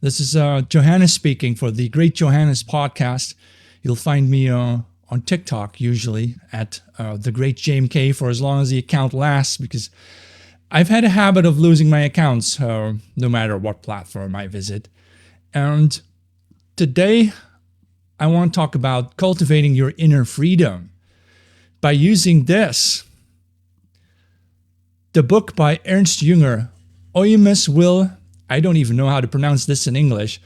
This is Johannes speaking for the Great Johannes podcast. You'll find me on TikTok usually at the Great JMK for as long as the account lasts, because I've had a habit of losing my accounts no matter what platform I visit. And today I want to talk about cultivating your inner freedom by using this. The book by Ernst Jünger, Eumeswil. I don't even know how to pronounce this in English,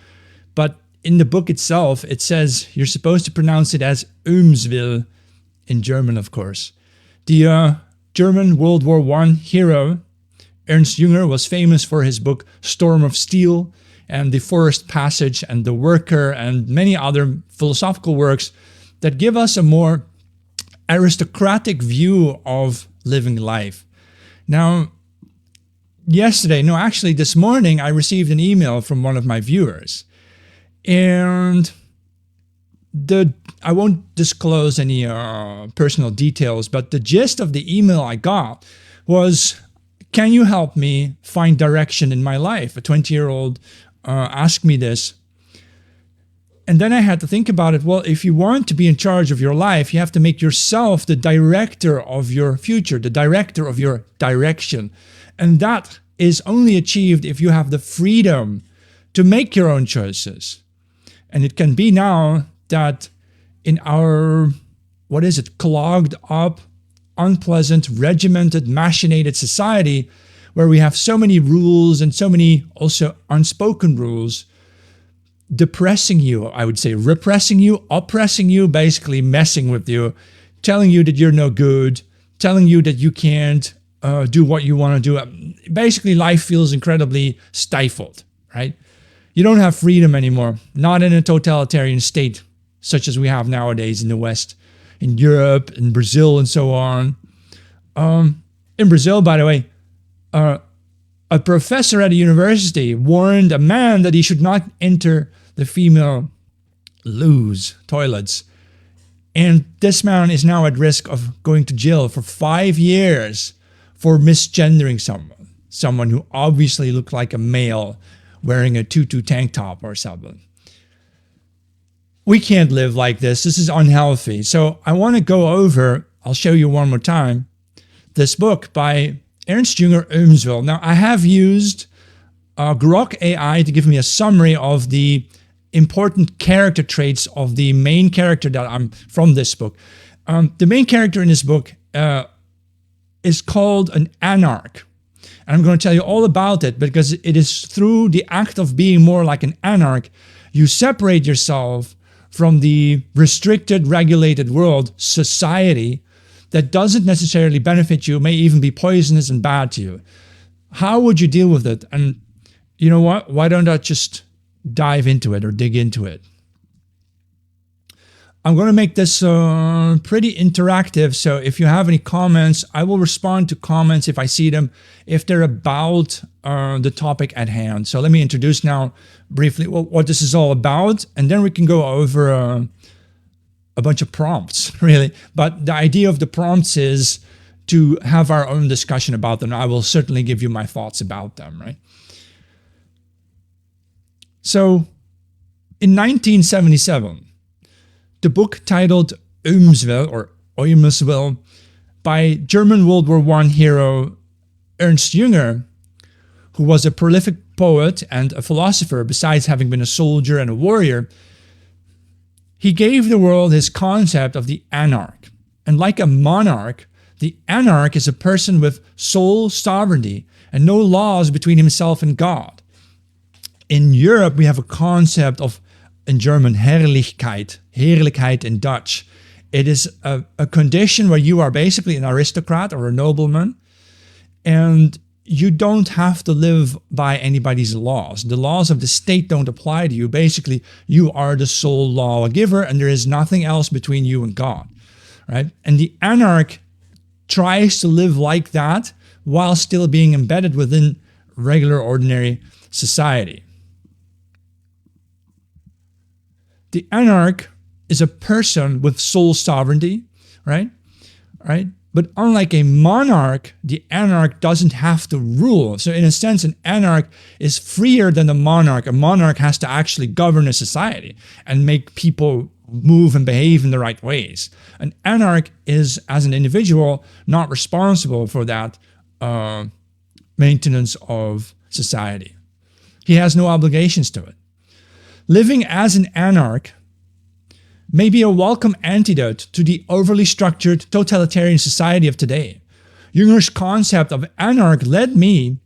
but in the book itself, it says you're supposed to pronounce it as Eumeswil, in German, of course. The German World War I hero, Ernst Jünger, was famous for his book Storm of Steel and The Forest Passage and The Worker and many other philosophical works that give us a more aristocratic view of living life. Now, this morning, I received an email from one of my viewers. And I won't disclose any personal details, but the gist of the email I got was, can you help me find direction in my life? A 20-year-old asked me this. And then I had to think about it. Well, if you want to be in charge of your life, you have to make yourself the director of your future, the director of your direction. And that is only achieved if you have the freedom to make your own choices. And it can be now that in our, clogged up, unpleasant, regimented, machinated society, where we have so many rules and so many also unspoken rules, depressing you, I would say, repressing you, oppressing you, basically messing with you, telling you that you're no good, telling you that you can't do what you want to do. Basically, life feels incredibly stifled, right? You don't have freedom anymore, not in a totalitarian state such as we have nowadays in the West, in Europe, in Brazil, and so on. In Brazil, by the way, a professor at a university warned a man that he should not enter the female loos, toilets. And this man is now at risk of going to jail for 5 years for misgendering someone who obviously looked like a male wearing a tutu tank top or something. We can't live like this. This is unhealthy. So I want to go over, I'll show you one more time, this book by Ernst Jünger, Eumeswil. Now, I have used Grok AI to give me a summary of the important character traits of the main character that I'm from this book. The main character in this book is called an Anarch. And I'm going to tell you all about it, because it is through the act of being more like an Anarch, you separate yourself from the restricted, regulated world, society, that doesn't necessarily benefit you, may even be poisonous and bad to you. How would you deal with it? And you know what? Why don't I just dive into it or dig into it? I'm going to make this pretty interactive, so if you have any comments, I will respond to comments if I see them, if they're about the topic at hand. So let me introduce now briefly what this is all about, and then we can go over a bunch of prompts, really. But the idea of the prompts is to have our own discussion about them. I will certainly give you my thoughts about them, right? So in 1977, the book titled Eumeswil or Eumeswil by German World War I hero Ernst Jünger, who was a prolific poet and a philosopher besides having been a soldier and a warrior, he gave the world his concept of the Anarch. And like a monarch, the Anarch is a person with sole sovereignty and no laws between himself and God. In Europe, we have a concept of, in German, Herrlichkeit in Dutch. It is a condition where you are basically an aristocrat or a nobleman, and you don't have to live by anybody's laws. The laws of the state don't apply to you. Basically, you are the sole lawgiver, and there is nothing else between you and God, right? And the Anarch tries to live like that while still being embedded within regular, ordinary society. The Anarch is a person with sole sovereignty, right? But unlike a monarch, the anarch doesn't have to rule. So in a sense, an anarch is freer than the monarch. A monarch has to actually govern a society and make people move and behave in the right ways. An anarch is, as an individual, not responsible for that maintenance of society. He has no obligations to it. Living as an anarch may be a welcome antidote to the overly structured totalitarian society of today. Jünger's concept of anarch led me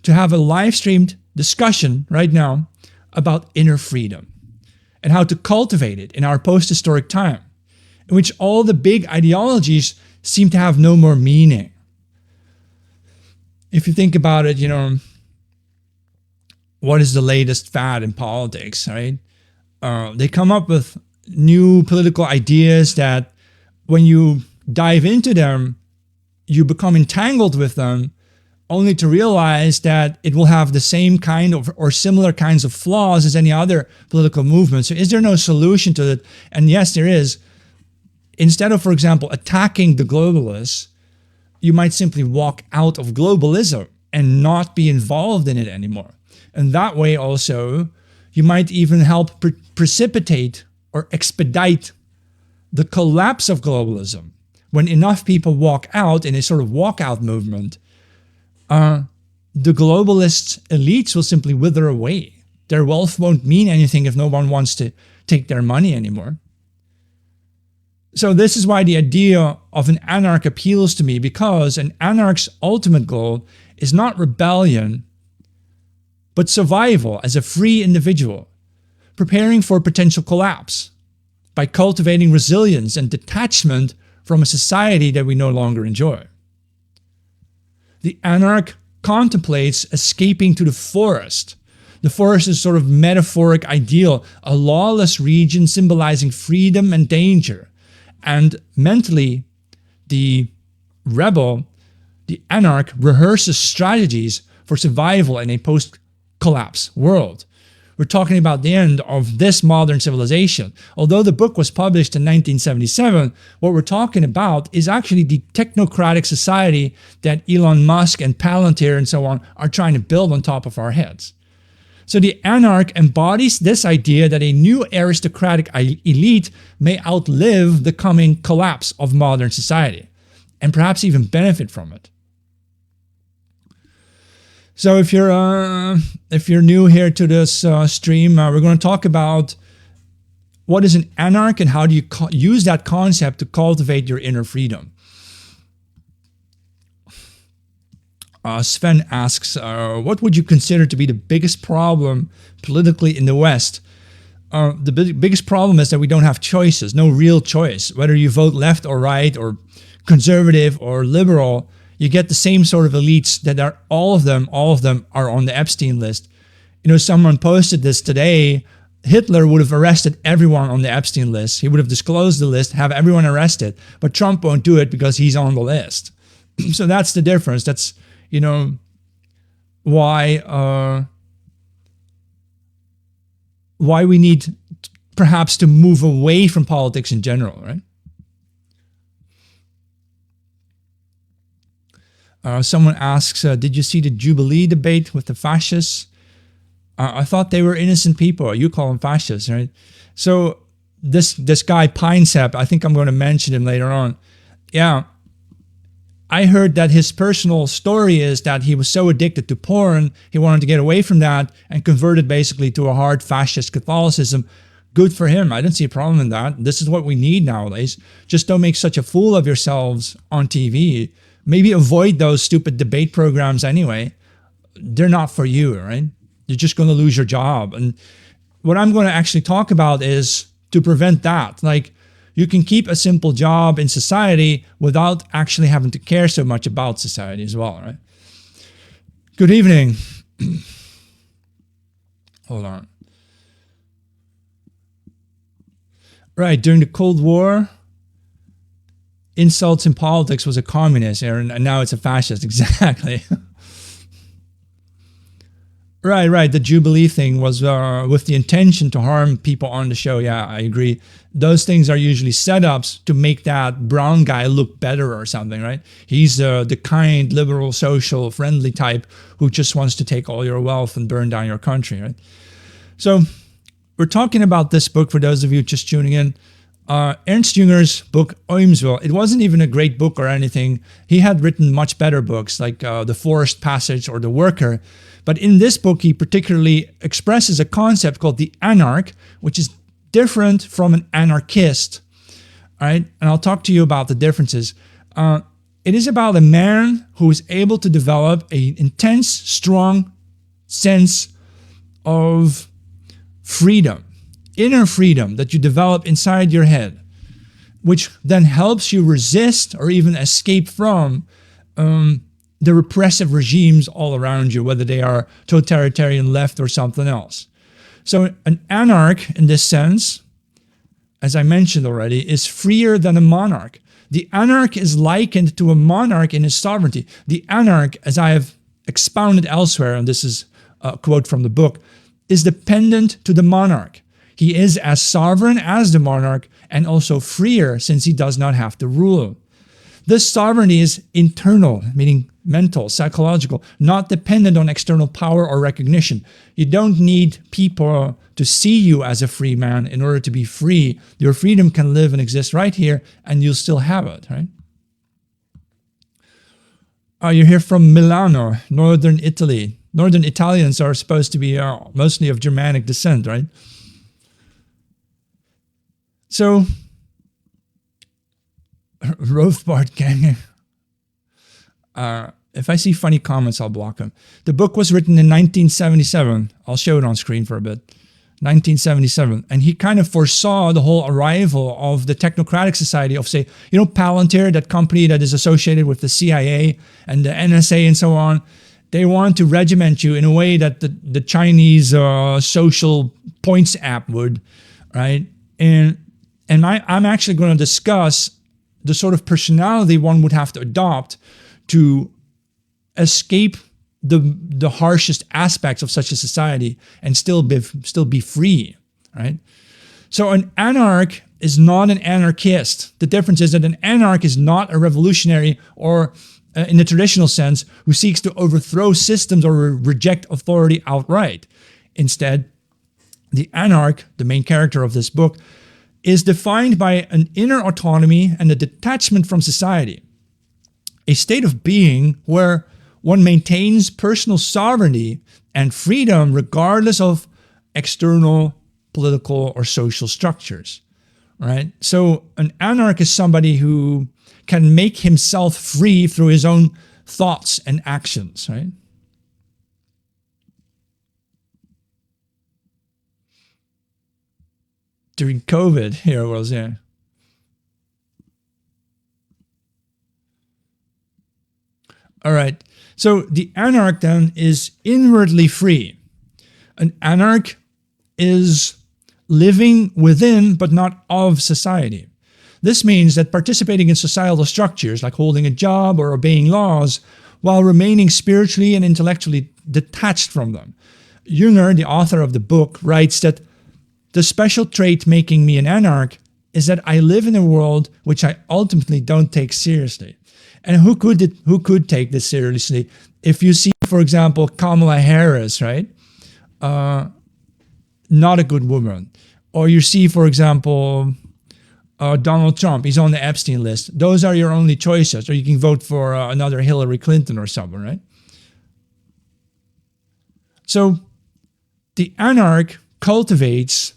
to have a live-streamed discussion right now about inner freedom and how to cultivate it in our post-historic time, in which all the big ideologies seem to have no more meaning. If you think about it, what is the latest fad in politics, right? They come up with new political ideas that when you dive into them, you become entangled with them, only to realize that it will have the same kind of or similar kinds of flaws as any other political movement. So is there no solution to it? And yes, there is. Instead of, for example, attacking the globalists, you might simply walk out of globalism and not be involved in it anymore. And that way also, you might even help precipitate or expedite the collapse of globalism. When enough people walk out in a sort of walkout movement, the globalist elites will simply wither away. Their wealth won't mean anything if no one wants to take their money anymore. So this is why the idea of an anarch appeals to me, because an anarch's ultimate goal is not rebellion, but survival as a free individual, preparing for potential collapse by cultivating resilience and detachment from a society that we no longer enjoy. The anarch contemplates escaping to the forest. The forest is sort of metaphoric ideal, a lawless region symbolizing freedom and danger. And mentally, the rebel, the anarch, rehearses strategies for survival in a post-collapse world. We're talking about the end of this modern civilization. Although the book was published in 1977, what we're talking about is actually the technocratic society that Elon Musk and Palantir and so on are trying to build on top of our heads. So the anarch embodies this idea that a new aristocratic elite may outlive the coming collapse of modern society and perhaps even benefit from it. So if you're new here to this stream, we're going to talk about what is an anarch and how do you use that concept to cultivate your inner freedom. Sven asks, what would you consider to be the biggest problem politically in the West? The biggest problem is that we don't have choices, no real choice. Whether you vote left or right or conservative or liberal, you get the same sort of elites that are all of them are on the Epstein list. Someone posted this today. Hitler would have arrested everyone on the Epstein list. He would have disclosed the list, have everyone arrested, but Trump won't do it because he's on the list. So that's the difference. That's, why we need perhaps to move away from politics in general, right? Someone asks, did you see the Jubilee debate with the fascists? I thought they were innocent people. You call them fascists, right? So this guy, Pinesep, I think I'm going to mention him later on. Yeah, I heard that his personal story is that he was so addicted to porn, he wanted to get away from that and converted basically to a hard fascist Catholicism. Good for him. I don't see a problem in that. This is what we need nowadays. Just don't make such a fool of yourselves on TV. Maybe avoid those stupid debate programs anyway. They're not for you, right? You're just going to lose your job. And what I'm going to actually talk about is to prevent that. Like, you can keep a simple job in society without actually having to care so much about society as well, right? Good evening. Hold on. Right, during the Cold War, insults in politics was a communist, and now it's a fascist. Exactly. Right. The Jubilee thing was with the intention to harm people on the show. Yeah, I agree. Those things are usually setups to make that brown guy look better or something, right? He's the kind, liberal, social, friendly type who just wants to take all your wealth and burn down your country, right? So we're talking about this book for those of you just tuning in. Ernst Jünger's book, Eumeswil. It wasn't even a great book or anything. He had written much better books like The Forest Passage or The Worker. But in this book, he particularly expresses a concept called the Anarch, which is different from an anarchist. All right, and I'll talk to you about the differences. It is about a man who is able to develop an intense, strong sense of freedom, inner freedom that you develop inside your head, which then helps you resist or even escape from the repressive regimes all around you, whether they are totalitarian left or something else. So an anarch, in this sense, as I mentioned already, is freer than a monarch. The anarch is likened to a monarch in his sovereignty. The anarch, as I have expounded elsewhere, and this is a quote from the book, is dependent to the monarch. He is as sovereign as the monarch and also freer since he does not have to rule. This sovereignty is internal, meaning mental, psychological, not dependent on external power or recognition. You don't need people to see you as a free man in order to be free. Your freedom can live and exist right here, and you'll still have it, right? You're here from Milano, northern Italy. Northern Italians are supposed to be mostly of Germanic descent, right? So, Rothbard gang. If I see funny comments, I'll block them. The book was written in 1977. I'll show it on screen for a bit. 1977. And he kind of foresaw the whole arrival of the technocratic society of, say, Palantir, that company that is associated with the CIA and the NSA and so on. They want to regiment you in a way that the Chinese social points app would, right? And I'm actually going to discuss the sort of personality one would have to adopt to escape the harshest aspects of such a society and still be free, right? So an anarch is not an anarchist. The difference is that an anarch is not a revolutionary or, in the traditional sense, who seeks to overthrow systems or reject authority outright. Instead, the anarch, the main character of this book, is defined by an inner autonomy and a detachment from society. A state of being where one maintains personal sovereignty and freedom regardless of external political or social structures, right? So an anarch is somebody who can make himself free through his own thoughts and actions, right? During COVID, here it was, yeah. All right. So the anarch then is inwardly free. An anarch is living within but not of society. This means that participating in societal structures like holding a job or obeying laws while remaining spiritually and intellectually detached from them. Jünger, the author of the book, writes that the special trait making me an anarch is that I live in a world which I ultimately don't take seriously. And who could take this seriously? If you see, for example, Kamala Harris, right? Not a good woman. Or you see, for example, Donald Trump. He's on the Epstein list. Those are your only choices. Or you can vote for another Hillary Clinton or someone, right? So the anarch cultivates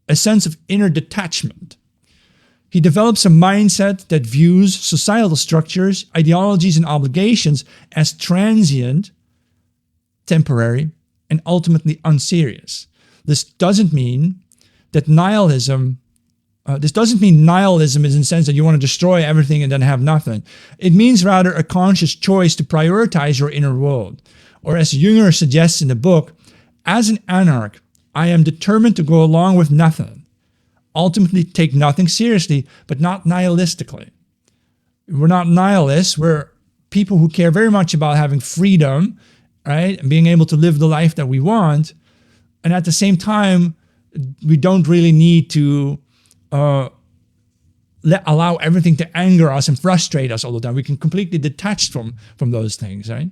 a sense of inner detachment. He develops a mindset that views societal structures, ideologies, and obligations as transient, temporary, and ultimately unserious. This doesn't mean nihilism is in the sense that you want to destroy everything and then have nothing. It means rather a conscious choice to prioritize your inner world. Or as Jünger suggests in the book, as an anarch, I am determined to go along with nothing. Ultimately take nothing seriously, but not nihilistically. We're not nihilists. We're people who care very much about having freedom right? And being able to live the life that we want. And at the same time, we don't really need to allow everything to anger us and frustrate us all the time. We can completely detach from those things, right?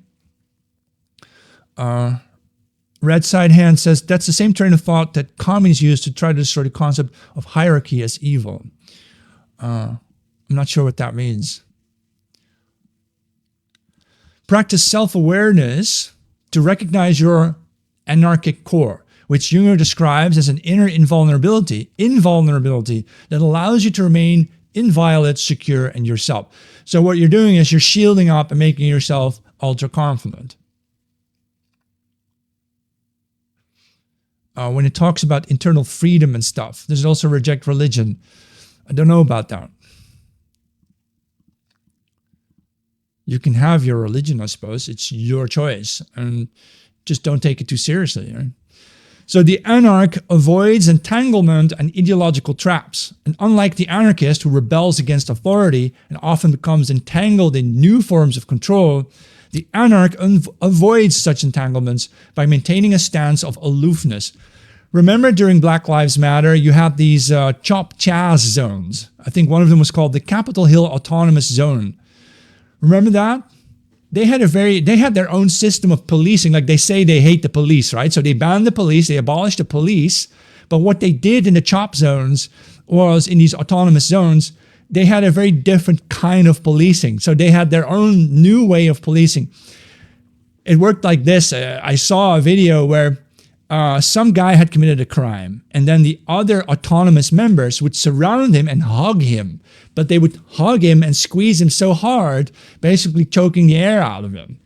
Red Side Hand says that's the same train of thought that communists use to try to destroy the concept of hierarchy as evil. I'm not sure what that means. Practice self-awareness to recognize your anarchic core, which Jünger describes as an inner invulnerability that allows you to remain inviolate, secure, and yourself. So what you're doing is you're shielding up and making yourself ultra-confident. When it talks about internal freedom and stuff, there's also reject religion. I don't know about that. You can have your religion, I suppose. It's your choice. And just don't take it too seriously. Right? So the anarch avoids entanglement and ideological traps. And unlike the anarchist who rebels against authority and often becomes entangled in new forms of control, the anarch avoids such entanglements by maintaining a stance of aloofness. Remember during Black Lives Matter, you had these chop chaz zones. I think one of them was called the Capitol Hill Autonomous Zone. Remember that? They had their own system of policing. Like they say they hate the police, right? So they banned the police, they abolished the police. But what they did in the chop zones was, in these autonomous zones, they had a very different kind of policing. So they had their own new way of policing. It worked like this. I saw a video where some guy had committed a crime, and then the other autonomous members would surround him and hug him. But they would hug him and squeeze him so hard, basically choking the air out of him.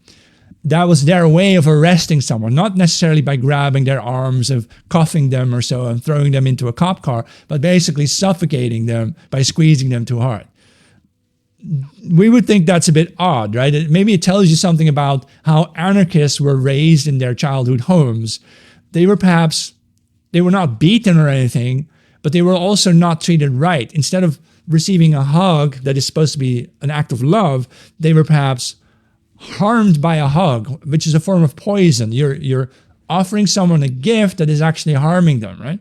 That was their way of arresting someone, not necessarily by grabbing their arms and cuffing them or so and throwing them into a cop car, but basically suffocating them by squeezing them too hard. We would think that's a bit odd, right? Maybe it tells you something about how anarchists were raised in their childhood homes. They were not beaten or anything, but they were also not treated right. Instead of receiving a hug that is supposed to be an act of love, they were perhaps harmed by a hug, which is a form of poison. You're offering someone a gift that is actually harming them, right?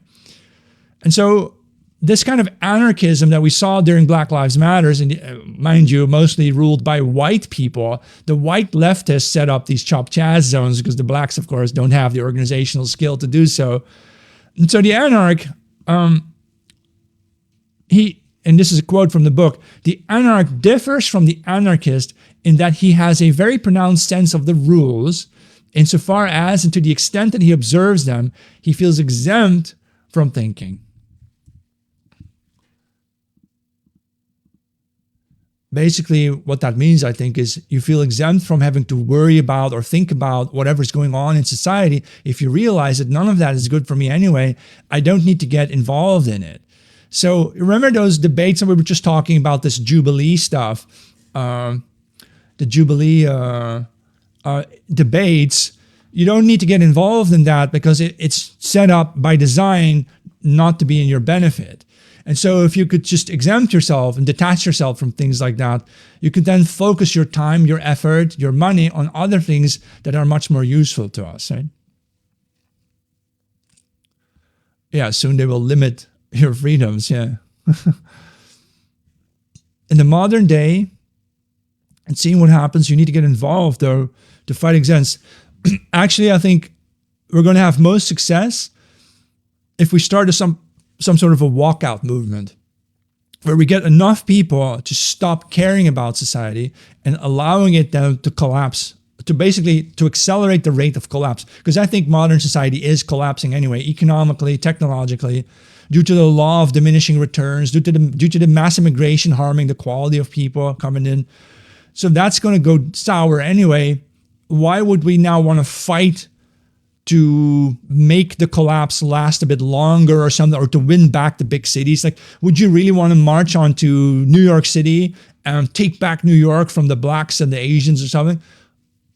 And so this kind of anarchism that we saw during Black Lives Matter, and mind you, mostly ruled by white people, the white leftists set up these chop chaz zones because the blacks, of course, don't have the organizational skill to do so. And so the anarch, and this is a quote from the book, the anarch differs from the anarchist in that he has a very pronounced sense of the rules, insofar as, and to the extent that he observes them, he feels exempt from thinking. Basically, what that means, I think, is you feel exempt from having to worry about or think about whatever's going on in society. If you realize that none of that is good for me anyway, I don't need to get involved in it. So remember those debates that we were just talking about, this Jubilee stuff, the Jubilee debates. You don't need to get involved in that because it's set up by design not to be in your benefit. And so if you could just exempt yourself and detach yourself from things like that, you could then focus your time, your effort, your money on other things that are much more useful to us, right? Yeah, soon they will limit your freedoms, yeah. In the modern day, and seeing what happens, you need to get involved, though, to fight against. Actually, I think we're going to have most success if we start some sort of a walkout movement where we get enough people to stop caring about society and allowing it then to collapse, to accelerate the rate of collapse. Because I think modern society is collapsing anyway, economically, technologically, due to the law of diminishing returns, due to the mass immigration harming the quality of people coming in. So that's going to go sour anyway. Why would we now want to fight to make the collapse last a bit longer or something, or to win back the big cities? Like, would you really want to march on to New York City and take back New York from the blacks and the Asians or something?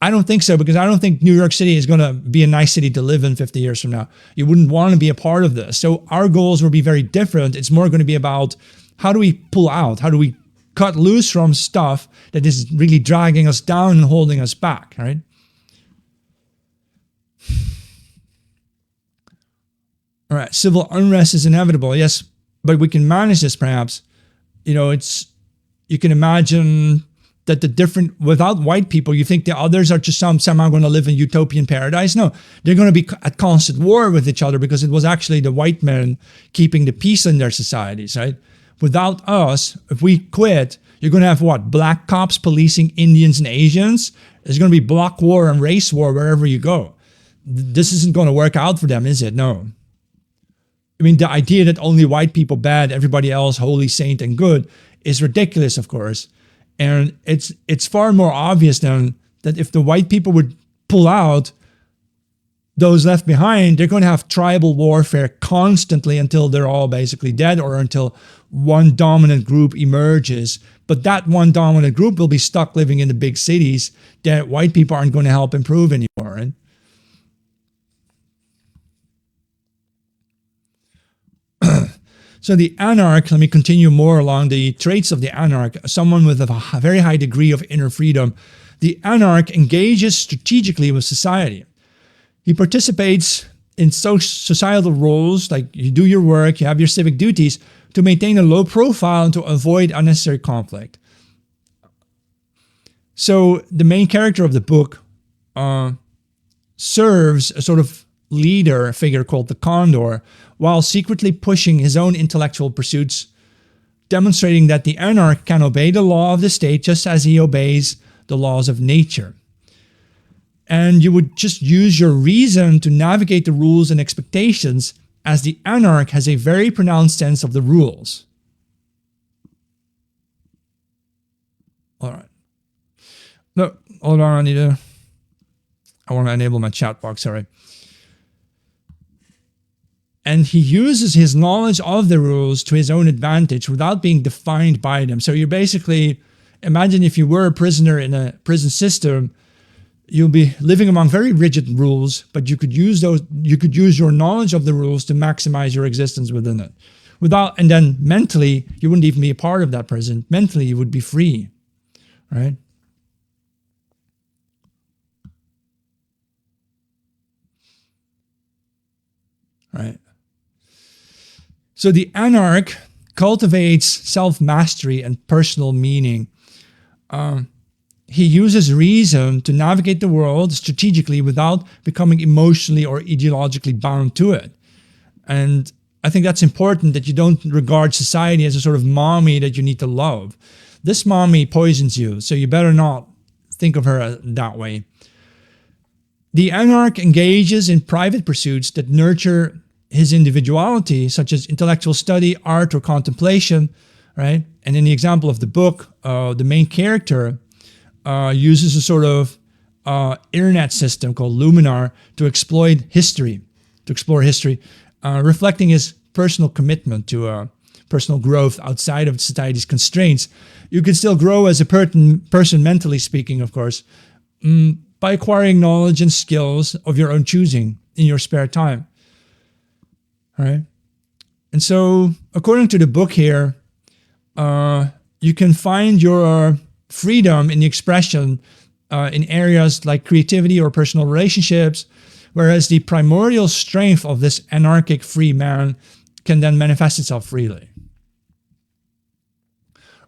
I don't think so, because I don't think New York City is going to be a nice city to live in 50 years from now. You wouldn't want to be a part of this. So our goals will be very different. It's more going to be about how do we pull out? How do we cut loose from stuff that is really dragging us down and holding us back, right? All right, civil unrest is inevitable. Yes, but we can manage this perhaps. You can imagine that without white people, you think the others are just somehow going to live in utopian paradise? No, they're going to be at constant war with each other because it was actually the white men keeping the peace in their societies, right? Without us, if we quit, you're going to have what? Black cops policing Indians and Asians? There's going to be block war and race war wherever you go. This isn't going to work out for them, is it? No. I mean, the idea that only white people bad, everybody else holy, saint, and good is ridiculous, of course. And it's far more obvious then that if the white people would pull out, those left behind, they're going to have tribal warfare constantly until they're all basically dead or until one dominant group emerges. But that one dominant group will be stuck living in the big cities that white people aren't going to help improve anymore. Right? So the Anarch, let me continue more along the traits of the Anarch, someone with a very high degree of inner freedom. The Anarch engages strategically with society. He participates in societal roles, like you do your work, you have your civic duties, to maintain a low profile and to avoid unnecessary conflict. So the main character of the book serves a sort of leader figure called the Condor, while secretly pushing his own intellectual pursuits, demonstrating that the Anarch can obey the law of the state just as he obeys the laws of nature. And you would just use your reason to navigate the rules and expectations, as the Anarch has a very pronounced sense of the rules. All right. No, hold on, I want to enable my chat box, sorry. And he uses his knowledge of the rules to his own advantage without being defined by them. So you're basically, imagine if you were a prisoner in a prison system, you'll be living among very rigid rules, but you could use your knowledge of the rules to maximize your existence within it. And then mentally, you wouldn't even be a part of that prison. Mentally, you would be free, right? Right. So the Anarch cultivates self-mastery and personal meaning. He uses reason to navigate the world strategically without becoming emotionally or ideologically bound to it. And I think that's important, that you don't regard society as a sort of mommy that you need to love. This mommy poisons you, so you better not think of her that way. The Anarch engages in private pursuits that nurture his individuality, such as intellectual study, art, or contemplation, right? And in the example of the book, the main character uses a sort of internet system called Luminar to explore history, reflecting his personal commitment to personal growth outside of society's constraints. You can still grow as a person, mentally speaking, of course, by acquiring knowledge and skills of your own choosing in your spare time. All right. And so, according to the book here, you can find your freedom in the expression in areas like creativity or personal relationships, whereas the primordial strength of this anarchic free man can then manifest itself freely.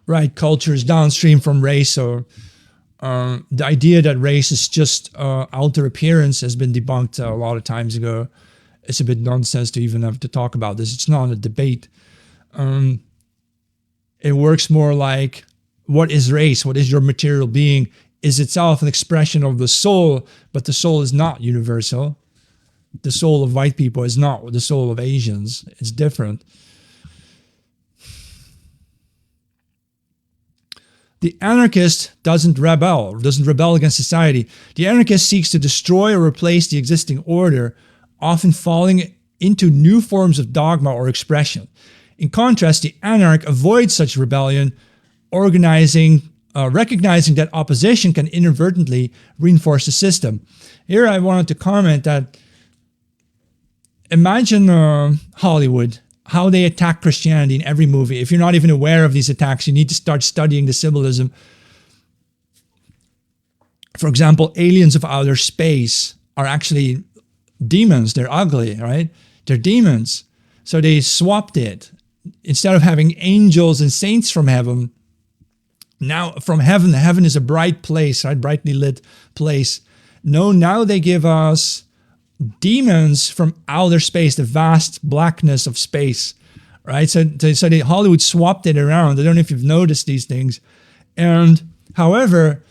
Right, culture is downstream from race, so the idea that race is just outer appearance has been debunked a lot of times ago. It's a bit nonsense to even have to talk about this. It's not a debate. It works more like, what is race? What is your material being? Is itself an expression of the soul, but the soul is not universal. The soul of white people is not the soul of Asians. It's different. The anarchist doesn't rebel against society. The anarchist seeks to destroy or replace the existing order, often falling into new forms of dogma or expression. In contrast, the anarch avoids such rebellion, recognizing that opposition can inadvertently reinforce the system. Here I wanted to comment that imagine Hollywood, how they attack Christianity in every movie. If you're not even aware of these attacks, you need to start studying the symbolism. For example, aliens of outer space are actually demons. They're ugly, right? They're demons. So they swapped it. Instead of having angels and saints from heaven, now from heaven, heaven is a bright place, right? Brightly lit place. No, now they give us demons from outer space, the vast blackness of space, right? So Hollywood swapped it around. I don't know if you've noticed these things. And however,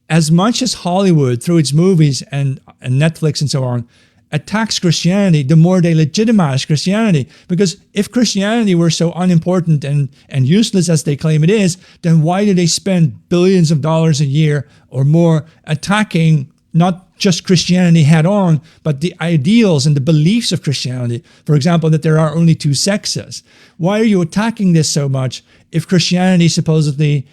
as much as Hollywood, through its movies and Netflix and so on, attacks Christianity, the more they legitimize Christianity. Because if Christianity were so unimportant and useless as they claim it is, then why do they spend billions of dollars a year or more attacking not just Christianity head on, but the ideals and the beliefs of Christianity? For example, that there are only two sexes. Why are you attacking this so much if Christianity supposedly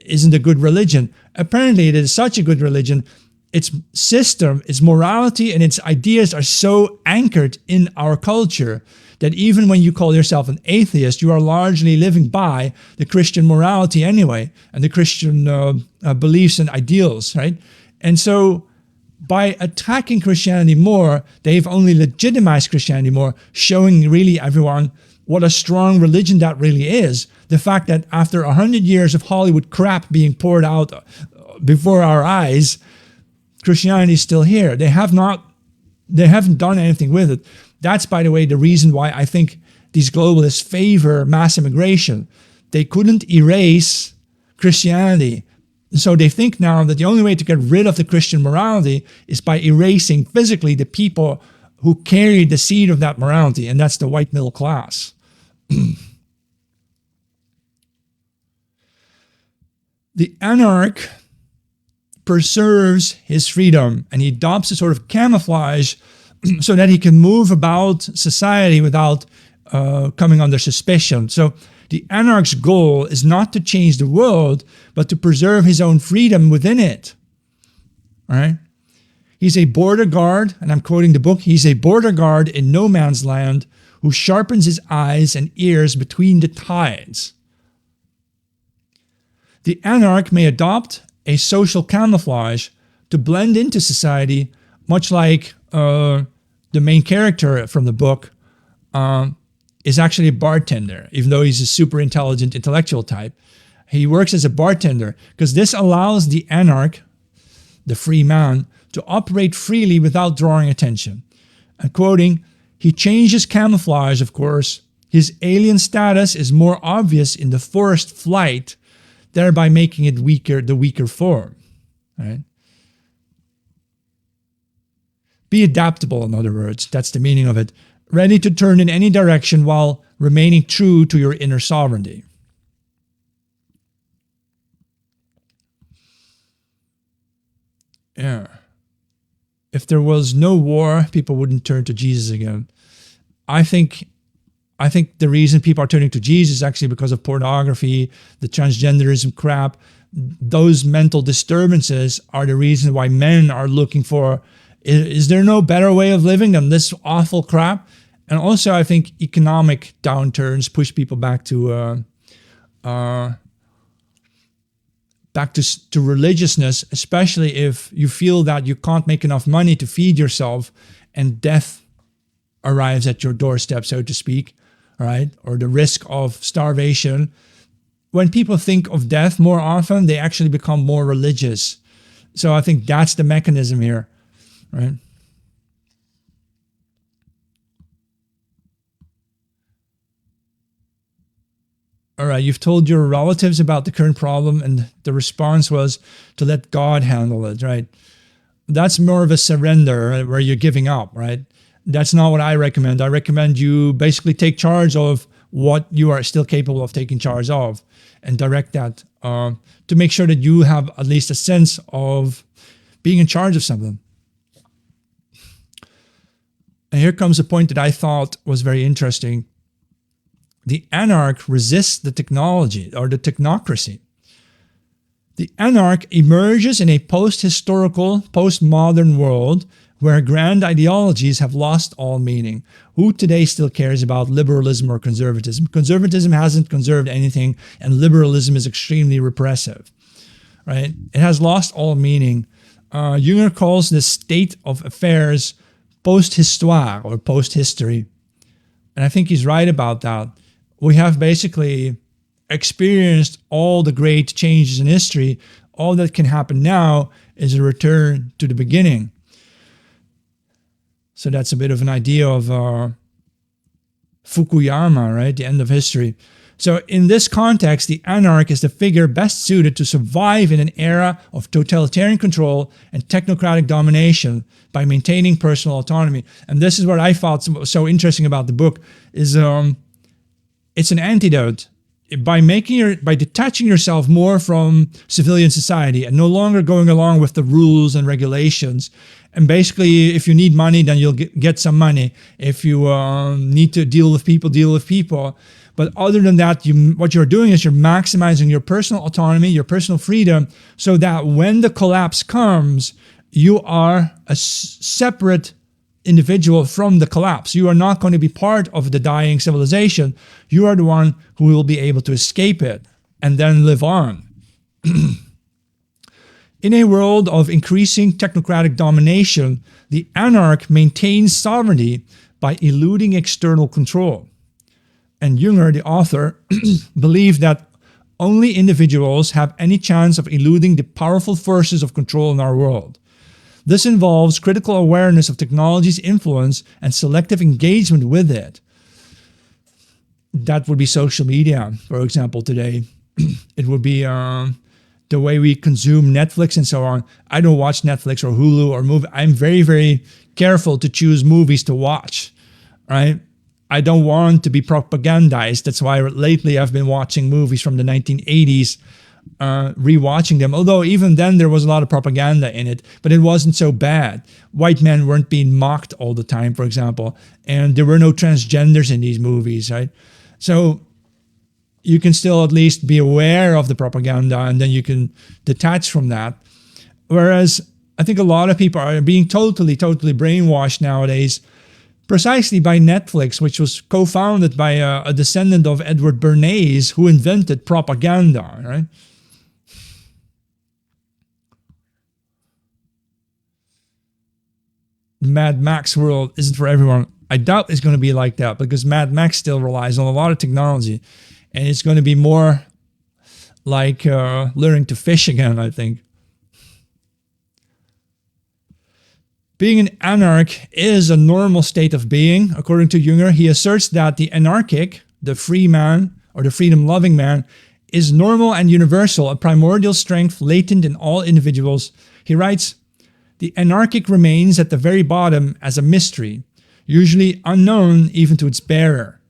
isn't a good religion? Apparently it is such a good religion. Its system, its morality, and its ideas are so anchored in our culture that even when you call yourself an atheist, you are largely living by the Christian morality anyway, and the Christian beliefs and ideals, right? And so by attacking Christianity more, they've only legitimized Christianity more, showing really everyone what a strong religion that really is. The fact that after 100 years of Hollywood crap being poured out before our eyes, Christianity is still here. They haven't done anything with it. That's, by the way, the reason why I think these globalists favor mass immigration. They couldn't erase Christianity. So they think now that the only way to get rid of the Christian morality is by erasing physically the people who carry the seed of that morality, and that's the white middle class. The Anarch preserves his freedom, and he adopts a sort of camouflage so that he can move about society without coming under suspicion. So the Anarch's goal is not to change the world, but to preserve his own freedom within it. All right? He's a border guard, and I'm quoting the book, he's a border guard in no man's land who sharpens his eyes and ears between the tides. The Anarch may adopt a social camouflage to blend into society, much like the main character from the book is actually a bartender, even though he's a super intelligent intellectual type. He works as a bartender because this allows the Anarch, the free man, to operate freely without drawing attention. And quoting, he changes camouflage, of course. His alien status is more obvious in the forced flight, thereby making it weaker, the weaker form. Right? Be adaptable, in other words. That's the meaning of it. Ready to turn in any direction while remaining true to your inner sovereignty. Yeah. If there was no war, people wouldn't turn to Jesus again. I think the reason people are turning to Jesus is actually because of pornography, the transgenderism crap. Those mental disturbances are the reason why men are looking for, is there no better way of living than this awful crap? And also, I think economic downturns push people back to religiousness, especially if you feel that you can't make enough money to feed yourself and death arrives at your doorstep, so to speak, right? Or the risk of starvation. When people think of death more often, they actually become more religious. So I think that's the mechanism here, right? All right, you've told your relatives about the current problem, and the response was to let God handle it, right? That's more of a surrender, right, where you're giving up, right? That's not what I recommend. I recommend you basically take charge of what you are still capable of taking charge of and direct that to make sure that you have at least a sense of being in charge of something. And here comes a point that I thought was very interesting. The Anarch resists the technology or the technocracy. The Anarch emerges in a post-historical, post-modern world where grand ideologies have lost all meaning. Who today still cares about liberalism or conservatism? Conservatism hasn't conserved anything, and liberalism is extremely repressive, right? It has lost all meaning. Jünger calls this state of affairs post-histoire or post-history. And I think he's right about that. We have basically experienced all the great changes in history. All that can happen now is a return to the beginning. So that's a bit of an idea of Fukuyama, right? The end of history. So in this context, the Anarch is the figure best suited to survive in an era of totalitarian control and technocratic domination by maintaining personal autonomy. And this is what I thought so interesting about the book is it's an antidote. By detaching yourself more from civilian society and no longer going along with the rules and regulations. And basically, if you need money, then you'll get some money. If you need to deal with people, deal with people. But other than that, what you're doing is you're maximizing your personal autonomy, your personal freedom, so that when the collapse comes, you are a separate individual from the collapse. You are not going to be part of the dying civilization. You are the one who will be able to escape it and then live on. In a world of increasing technocratic domination, the Anarch maintains sovereignty by eluding external control. And Jünger, the author, believed that only individuals have any chance of eluding the powerful forces of control in our world. This involves critical awareness of technology's influence and selective engagement with it. That would be social media, for example, today. It would be the way we consume Netflix and so on. I don't watch Netflix or Hulu or movie. I'm very, very careful to choose movies to watch, right? I don't want to be propagandized. That's why lately I've been watching movies from the 1980s, rewatching them. Although even then there was a lot of propaganda in it, but it wasn't so bad. White men weren't being mocked all the time, for example, and there were no transgenders in these movies, right? So you can still at least be aware of the propaganda and then you can detach from that. Whereas I think a lot of people are being totally brainwashed nowadays, precisely by Netflix, which was co-founded by a descendant of Edward Bernays, who invented propaganda, right? Mad Max world isn't for everyone. I doubt it's going to be like that because Mad Max still relies on a lot of technology, and it's going to be more like learning to fish again, I think. Being an anarch is a normal state of being. According to Jünger, he asserts that the anarchic, the free man, or the freedom-loving man, is normal and universal, a primordial strength latent in all individuals. He writes, the anarchic remains at the very bottom as a mystery, usually unknown even to its bearer.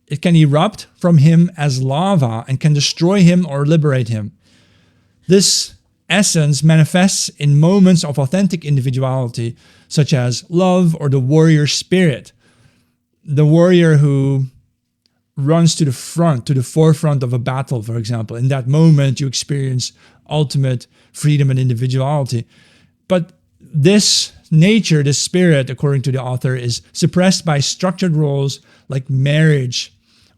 It can erupt from him as lava and can destroy him or liberate him. This essence manifests in moments of authentic individuality, such as love or the warrior spirit. The warrior who runs to the forefront of a battle, for example. In that moment, you experience ultimate freedom and individuality. But this nature, this spirit, according to the author, is suppressed by structured roles like marriage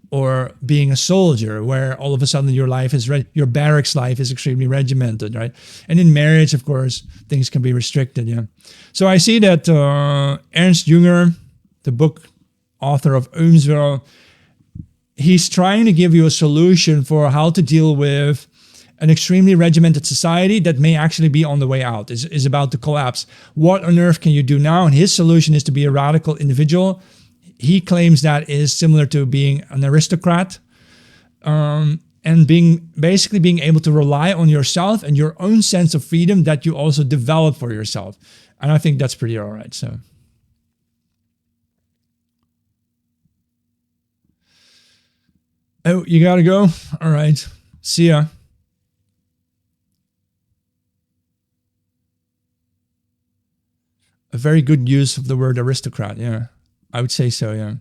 or being a soldier, where all of a sudden your life is your barracks life is extremely regimented, right? And in marriage, of course, things can be restricted. Yeah. So I see that Ernst Jünger, the book author of Eumeswil, he's trying to give you a solution for how to deal with an extremely regimented society that may actually be on the way out, is about to collapse. What on earth can you do now? And his solution is to be a radical individual. He claims that is similar to being an aristocrat, and basically being able to rely on yourself and your own sense of freedom that you also develop for yourself. And I think that's pretty all right. So, oh, you gotta go? All right. See ya. A very good use of the word aristocrat, yeah. I would say so, yeah.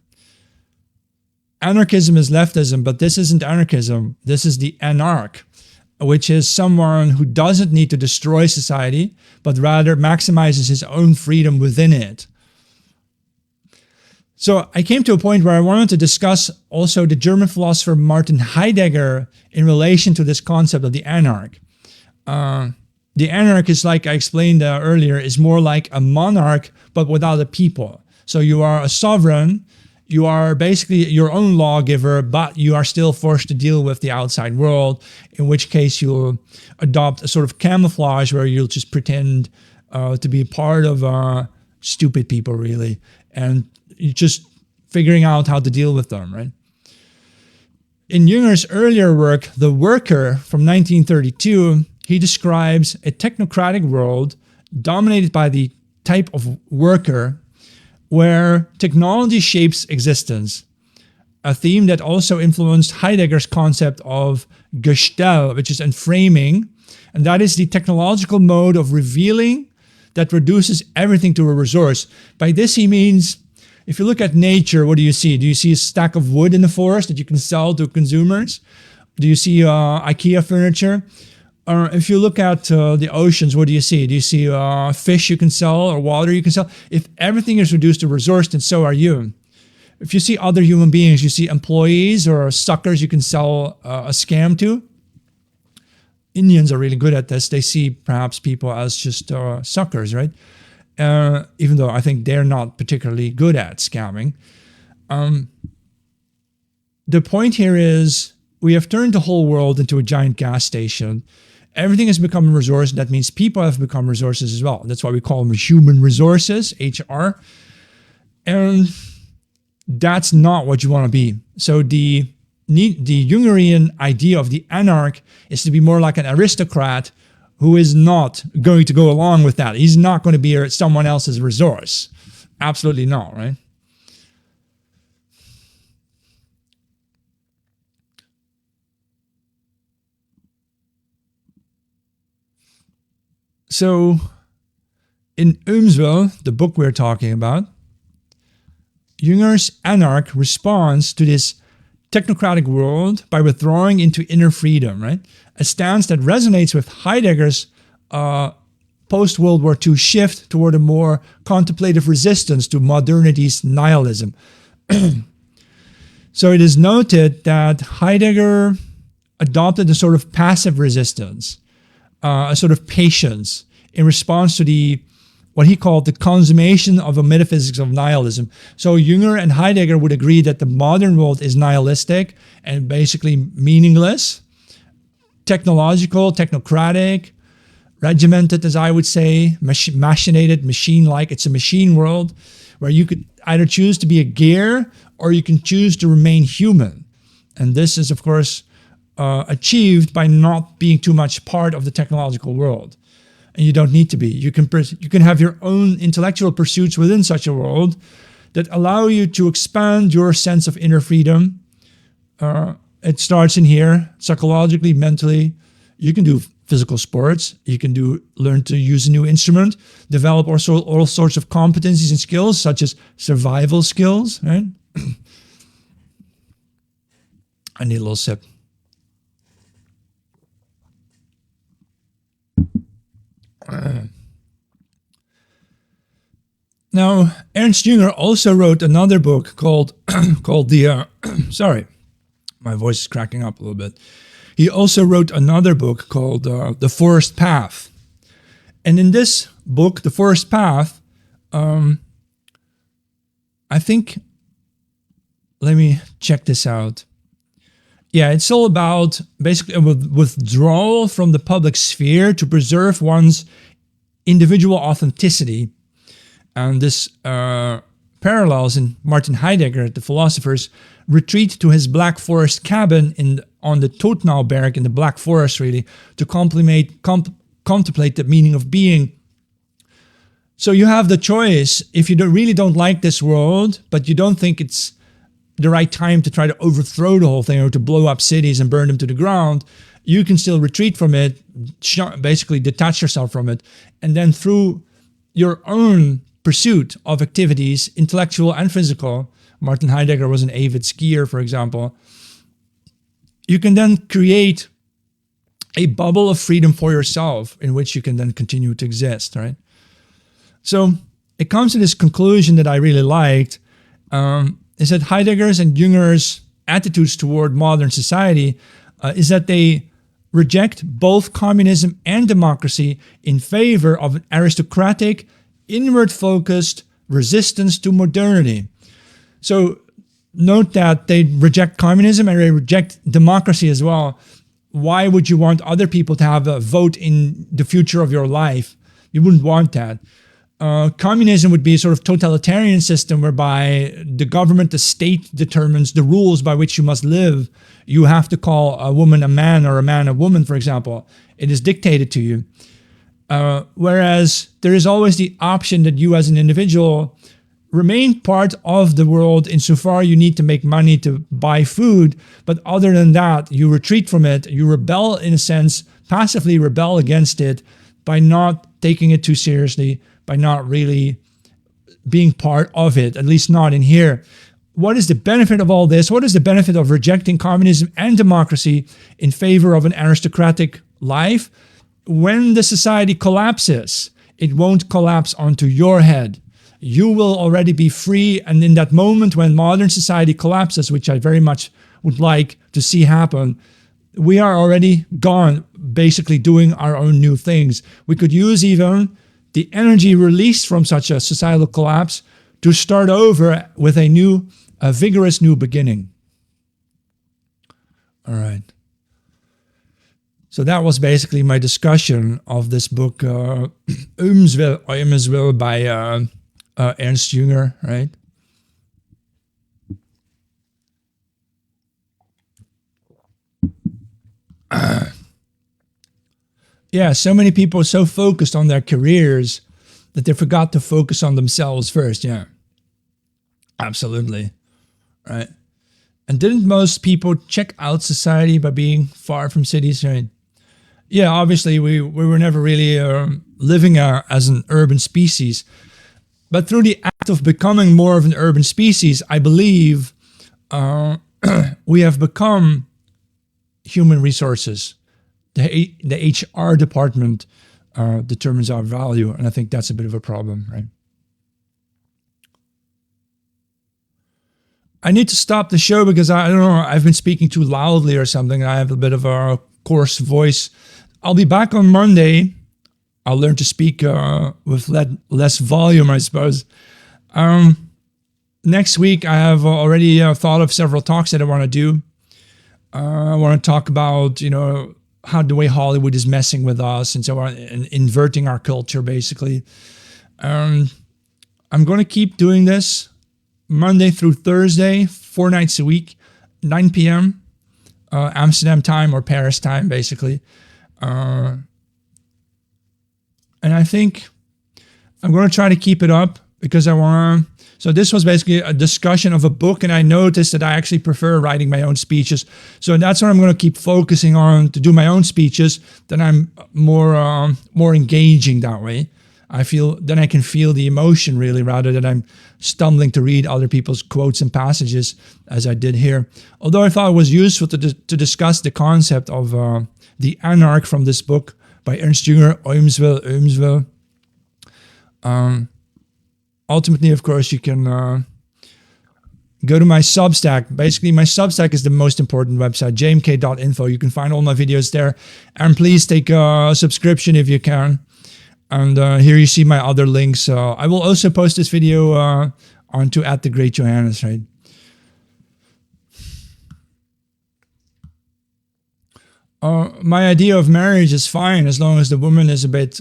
Anarchism is leftism, but this isn't anarchism. This is the anarch, which is someone who doesn't need to destroy society, but rather maximizes his own freedom within it. So I came to a point where I wanted to discuss also the German philosopher Martin Heidegger in relation to this concept of the anarch. The anarch is, like I explained earlier, is more like a monarch, but without a people. So you are a sovereign You are basically your own lawgiver, but you are still forced to deal with the outside world, in which case you'll adopt a sort of camouflage where you'll just pretend to be part of stupid people, really, and you're just figuring out how to deal with them, right? In Jünger's earlier work, The Worker from 1932, he describes a technocratic world dominated by the type of worker where technology shapes existence, a theme that also influenced Heidegger's concept of Gestell, which is enframing, and that is the technological mode of revealing that reduces everything to a resource. By this he means, if you look at nature, what do you see? Do you see a stack of wood in the forest that you can sell to consumers? Do you see IKEA furniture? Or if you look at the oceans, what do you see? Do you see fish you can sell or water you can sell? If everything is reduced to resource, then so are you. If you see other human beings, you see employees or suckers you can sell a scam to. Indians are really good at this. They see perhaps people as just suckers, right? Even though I think they're not particularly good at scamming. The point here is we have turned the whole world into a giant gas station. Everything has become a resource. That means people have become resources as well. That's why we call them human resources, HR. And that's not what you want to be. So the Jungerian idea of the Anarch is to be more like an aristocrat who is not going to go along with that. He's not going to be someone else's resource. Absolutely not, right? So in Eumeswil, the book we're talking about, Jünger's Anarch responds to this technocratic world by withdrawing into inner freedom, right? A stance that resonates with Heidegger's post-World War II shift toward a more contemplative resistance to modernity's nihilism. So it is noted that Heidegger adopted a sort of passive resistance, a sort of patience in response to what he called the consummation of a metaphysics of nihilism. So Jünger and Heidegger would agree that the modern world is nihilistic and basically meaningless, technological, technocratic, regimented, as I would say, machinated, machine-like. It's a machine world where you could either choose to be a gear or you can choose to remain human. And this is, of course, achieved by not being too much part of the technological world. And you don't need to be. You can have your own intellectual pursuits within such a world that allow you to expand your sense of inner freedom. It starts in here, psychologically, mentally. You can do physical sports. You can learn to use a new instrument, develop also all sorts of competencies and skills, such as survival skills, right? I need a little sip. Now, Ernst Jünger also wrote another book called sorry, my voice is cracking up a little bit. He also wrote another book called The Forest Path. And in this book, The Forest Path, I think, let me check this out. Yeah, it's all about basically a withdrawal from the public sphere to preserve one's individual authenticity. And this parallels in Martin Heidegger, the philosopher's retreat to his Black Forest cabin on the Totnauberg in the Black Forest, really, to contemplate the meaning of being. So you have the choice, if you really don't like this world, but you don't think it's the right time to try to overthrow the whole thing or to blow up cities and burn them to the ground, you can still retreat from it, basically detach yourself from it, and then through your own pursuit of activities, intellectual and physical, Martin Heidegger was an avid skier, for example, you can then create a bubble of freedom for yourself in which you can then continue to exist, right? So it comes to this conclusion that I really liked, is that Heidegger's and Jünger's attitudes toward modern society is that they reject both communism and democracy in favor of an aristocratic, inward-focused resistance to modernity. So note that they reject communism and they reject democracy as well. Why would you want other people to have a vote in the future of your life? You wouldn't want that. Communism would be a sort of totalitarian system whereby the government, the state determines the rules by which you must live. You have to call a woman a man or a man a woman, for example. It is dictated to you. Whereas there is always the option that you as an individual remain part of the world insofar you need to make money to buy food. But other than that, you retreat from it. You rebel, in a sense, passively rebel against it by not taking it too seriously, by not really being part of it, at least not in here. What is the benefit of all this? What is the benefit of rejecting communism and democracy in favor of an aristocratic life? When the society collapses, it won't collapse onto your head. You will already be free, and in that moment when modern society collapses, which I very much would like to see happen, we are already gone, basically doing our own new things. We could use even the energy released from such a societal collapse to start over with a vigorous new beginning. All right. So that was basically my discussion of this book, Eumeswil by Ernst Jünger, right? Yeah, so many people are so focused on their careers that they forgot to focus on themselves first. Yeah, absolutely. Right. And didn't most people check out society by being far from cities, right? Yeah, obviously we were never really living as an urban species. But through the act of becoming more of an urban species, I believe we have become human resources. The HR department determines our value, and I think that's a bit of a problem, right? I need to stop the show because I don't know, I've been speaking too loudly or something. I have a bit of a coarse voice. I'll be back on Monday. I'll learn to speak with less volume, I suppose. Next week, I have already thought of several talks that I want to do. I want to talk about, how the way Hollywood is messing with us and so on, and inverting our culture, basically. I'm going to keep doing this Monday through Thursday, 4 nights a week, 9 p.m. Amsterdam time or Paris time, basically. And I think I'm going to try to keep it up because I want to. So this was basically a discussion of a book, and I noticed that I actually prefer writing my own speeches. So that's what I'm going to keep focusing on, to do my own speeches. Then I'm more engaging that way. Then I can feel the emotion really, rather than I'm stumbling to read other people's quotes and passages as I did here. Although I thought it was useful to discuss the concept of the Anarch from this book by Ernst Jünger, Eumeswil. Ultimately, of course, you can go to my Substack. Basically, my Substack is the most important website, jmk.info. You can find all my videos there. And please take a subscription if you can. And here you see my other links. I will also post this video onto @thegreatjohannes, right? My idea of marriage is fine as long as the woman is a bit,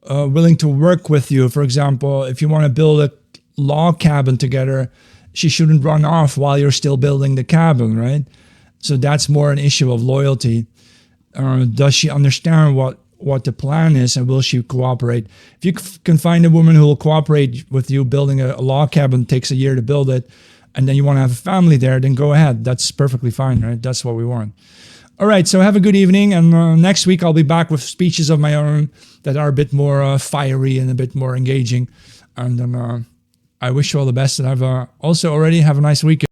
willing to work with you. For example, if you want to build a log cabin together, she shouldn't run off while you're still building the cabin, right? So that's more an issue of loyalty. Does she understand what the plan is, and will she cooperate? If you can find a woman who will cooperate with you building a log cabin, takes a year to build it, and then you want to have a family there, then go ahead. That's perfectly fine, right? That's what we want. All right, so have a good evening, and next week I'll be back with speeches of my own that are a bit more fiery and a bit more engaging. And I wish you all the best, and I've also already have a nice weekend.